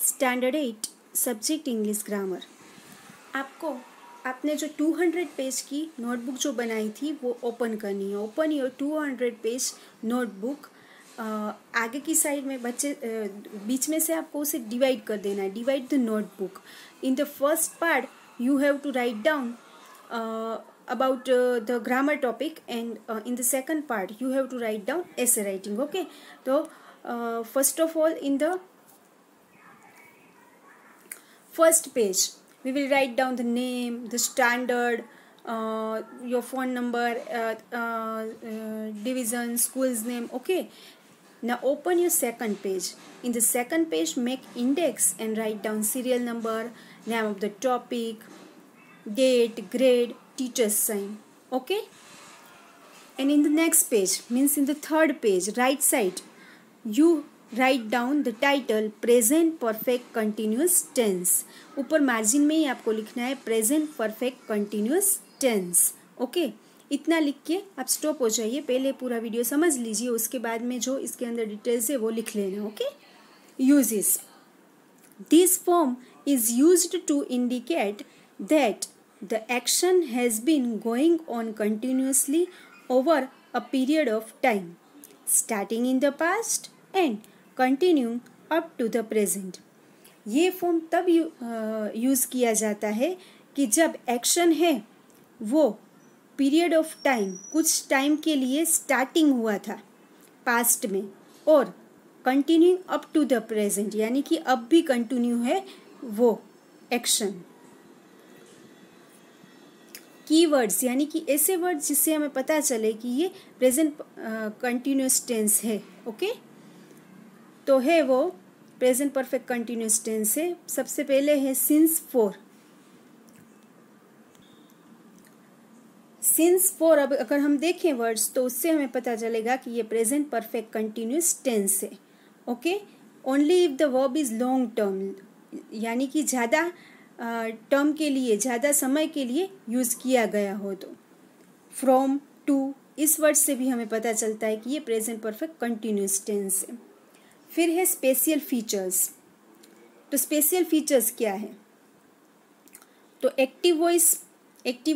Standard 8 subject English grammar. आपने जो 200 page की नोटबुक जो बनाई थी वो ओपन करनी है। Open your 200 page notebook. आगे की साइड में बीच में से आपको उसे डिवाइड कर देना है। Divide the notebook. In the first part you have to write down about the grammar topic, and in the second part you have to write down essay writing. Okay, so first of all, in the first page we will write down the name, the standard, your phone number, division, school's name. Okay, now open your second page. In the second page make index and write down serial number, name of the topic, date, grade, teacher's sign. Okay, and in the next page, means in the third page, right side, you write down the title present perfect continuous tense. ऊपर margin में ही आपको लिखना है present perfect continuous tense. Okay, इतना लिख के आप स्टॉप हो जाइए. पहले पूरा वीडियो समझ लीजिए, उसके बाद में जो इसके अंदर डिटेल्स है वो लिख लेना. Okay, uses. This form is used to indicate that the action has been going on continuously over a period of time, starting in the past and continuing up to the present. ये form तब use किया जाता है कि जब action है वो period of time, कुछ टाइम के लिए स्टार्टिंग हुआ था पास्ट में, और continuing up to the present, यानी कि अब भी कंटिन्यू है वो एक्शन. कीवर्ड्स, यानी कि ऐसे वर्ड्स जिससे हमें पता चले कि ये प्रेजेंट कंटिन्यूस टेंस है. ओके, तो है वो प्रेजेंट परफेक्ट कंटिन्यूस टेंस है. सबसे पहले है सिंस फॉर. सिंस फॉर, अब अगर हम देखें वर्ड्स तो उससे हमें पता चलेगा कि ये प्रेजेंट परफेक्ट कंटिन्यूस टेंस है. Okay, only if the verb is long term, यानी कि ज़्यादा टर्म के लिए, ज़्यादा समय के लिए यूज़ किया गया हो तो. फ्रॉम, टू, इस वर्ड से भी हमें पता चलता है कि ये प्रेजेंट परफेक्ट कंटिन्यूस टेंस है. फिर है स्पेशल फीचर्स. तो स्पेशल फीचर्स क्या है? तो एक्टिव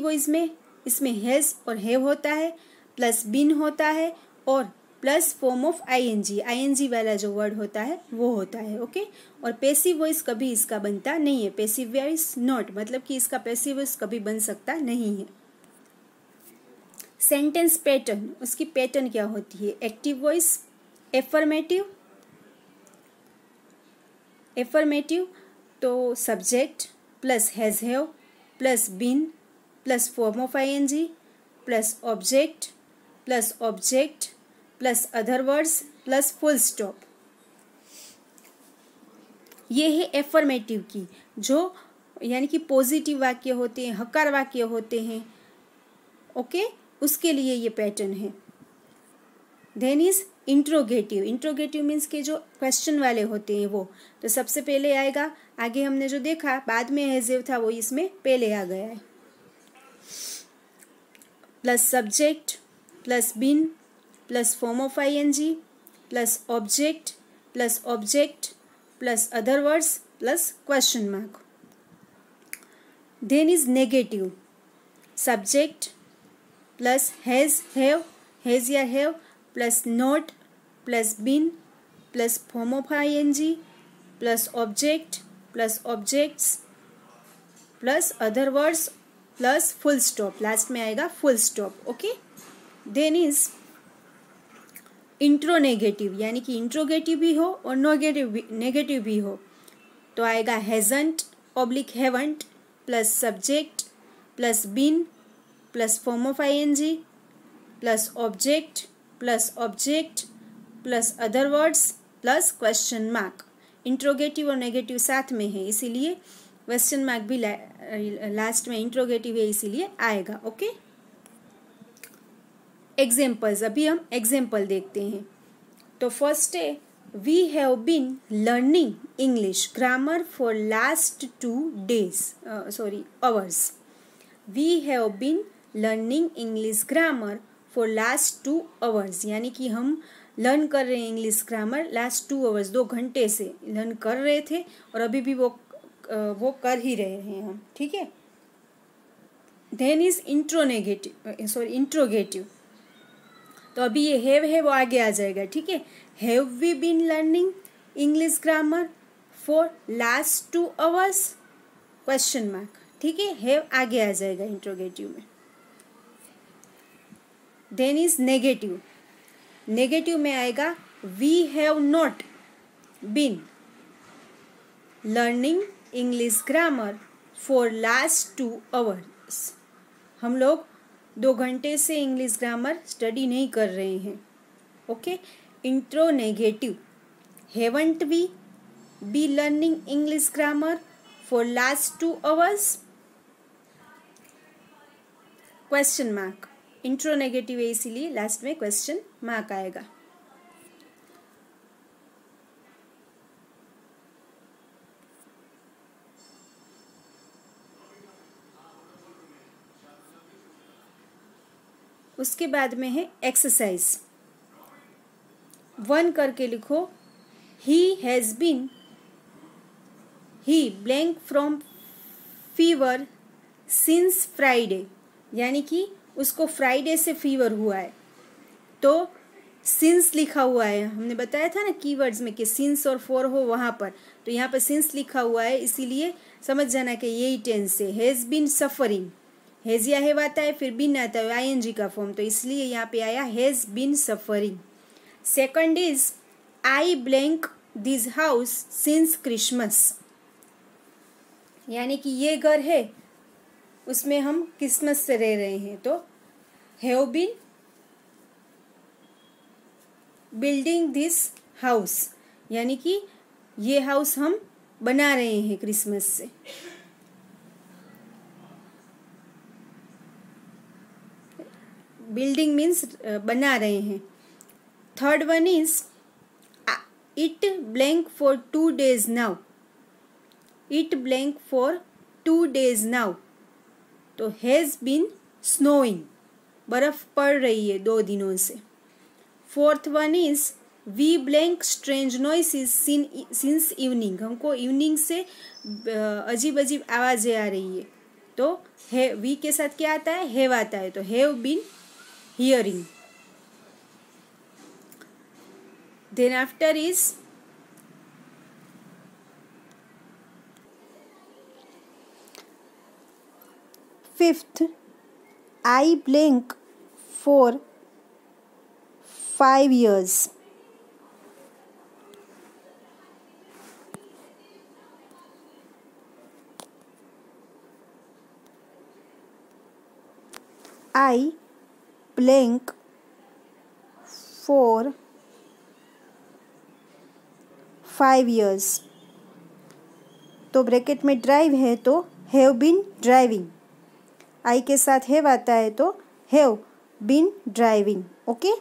वॉइस में इसमें हैज़ और हैव होता है, प्लस बीन होता है, और प्लस फॉर्म ऑफ आईएनजी वाला जो वर्ड होता है वो होता है. ओके, और पैसिव वॉइस कभी इसका बनता नहीं है. पैसिव वॉइस नॉट, मतलब कि इसका पैसिव वॉइस कभी बन सकता नहीं है. सेंटेंस पैटर्न, उसकी पैटर्न क्या होती है? एक्टिव वॉइस, एफर्मेटिव, तो subject plus has have plus been plus form of ING plus object plus other words plus full stop. ये है एफर्मेटिव की, जो यानी कि पॉजिटिव वाक्य होते हैं, हकार वाक्य होते हैं. ओके, उसके लिए ये पैटर्न है. देन इज इंट्रोगेटिव मीन्स के जो क्वेश्चन वाले होते हैं वो. तो सबसे पहले आएगा, आगे हमने जो देखा बाद में हैज़ था वो इसमें पहले आ गया है. Plus subject plus been plus form of ING plus object plus other words plus question mark. Then is negative. Subject plus has या have plus not plus been plus form of ING plus object plus objects plus other words plus full stop. Last में आएगा full stop. Okay, then is interronegative, यानी कि interrogative भी हो और negative भी हो. तो आएगा hasn't oblique haven't plus subject plus been plus form of ING plus object plus other words plus question mark. Interrogative और नेगेटिव साथ में है, इसीलिए क्वेश्चन मार्क भी लास्ट में इंट्रोगेटिव है, इसीलिए आएगा. Okay, examples. अभी हम एग्जाम्पल देखते हैं. तो फर्स्ट है, we have been learning English grammar for last 2 hours. We have been learning English grammar for last 2 hours, यानी कि हम लर्न कर रहे हैं इंग्लिश ग्रामर लास्ट 2 आवर्स, 2 घंटे से लर्न कर रहे थे और अभी भी वो कर ही रहे हैं हम, ठीक है। देन इज इंट्रोगेटिव, तो अभी ये हैव है वो आगे आ जाएगा, ठीक है। Have we been learning English grammar for last 2 hours, question mark, ठीक है। हैव आगे आ जाएगा इंट्रोगेटिव में। देन इज नेगेटिव, नेगेटिव में आएगा we have not been learning English grammar for last 2 hours, हम लोग 2 घंटे से इंग्लिश ग्रामर स्टडी नहीं कर रहे हैं, okay. Interronegative, haven't we be learning English grammar for last 2 hours, question mark, interronegative है इसीलिए लास्ट में क्वेश्चन मार्क आएगा। उसके बाद में है एक्सरसाइज 1 करके लिखो। He has been, he blank from fever since Friday, यानी कि उसको फ्राइडे से फीवर हुआ है, तो सिंस लिखा हुआ है, हमने बताया था ना कीवर्ड्स में कि सिंस और फॉर हो वहाँ पर, तो यहाँ पर सिंस लिखा हुआ है, इसीलिए समझ जाना कि यही टेंस है। हैज़ बीन सफरिंग, हैज़ या हैव आता है, फिर बीन आता है आईएनजी का फॉर्म, तो इसलिए यहाँ पे आया has been suffering. Second is I blank this house since Christmas, यानी कि ये घर है उसमें हम क्रिसमस से रह रहे हैं, तो have been building this house, यानी कि ये हाउस हम बना रहे हैं क्रिसमस से। बिल्डिंग मीन्स बना रहे हैं। Third one is it blank for 2 days now, it blank for 2 days now, तो हैज़ बीन स्नोइंग, बर्फ पड़ रही है 2 दिनों से। Fourth one is we blank strange noises since evening, हमको इवनिंग से अजीब अजीब आवाज़ें आ रही है, तो है वी के साथ क्या आता है, हैव आता है, तो have been hearing. Then after is fifth, I blank for 5 years, I blank for 5 years, तो ब्रैकेट में ड्राइव है तो हैव बीन ड्राइविंग, आई के साथ हैव आता है तो हैव बीन ड्राइविंग, ओके।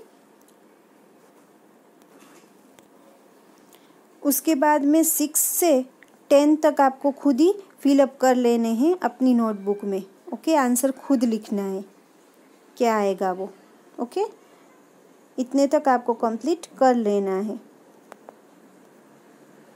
उसके बाद में 6 से 10 तक आपको खुद ही फिलअप कर लेने हैं अपनी नोटबुक में, ओके। आंसर खुद लिखना है क्या आएगा वो, ओके। इतने तक आपको कंप्लीट कर लेना है।